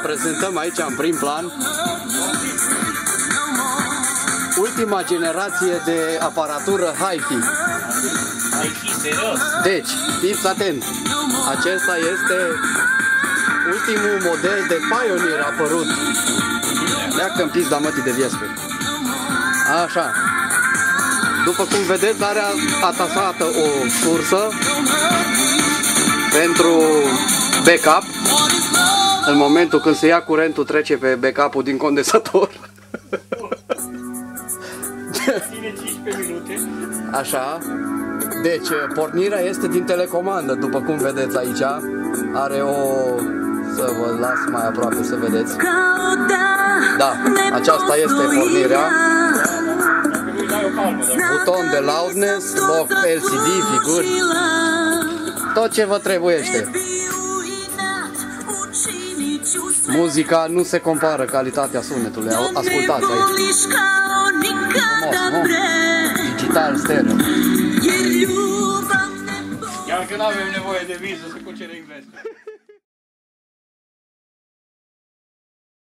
prezentăm aici în prim plan ultima generație de aparatură Hi-Fi. Deci, fiți atenți, acesta este ultimul model de Pioneer apărut. Leacă în pizda mătii de viespe. Așa. După cum vedeți, are atasată o sursă pentru backup. În momentul când se ia curentul, trece pe backup-ul din condensator. Așa. Deci, pornirea este din telecomandă, după cum vedeți aici. Are o... să vă las mai aproape să vedeți. Da, aceasta este pornirea. Buton de loudness, lock LCD, figuri. Tot ce vă trebuiește. Muzica nu se compară, calitatea sunetului. Ascultați aici. Frumos, nu? Digital stereo. Chiar că nu avem nevoie de viză să cucerim veste.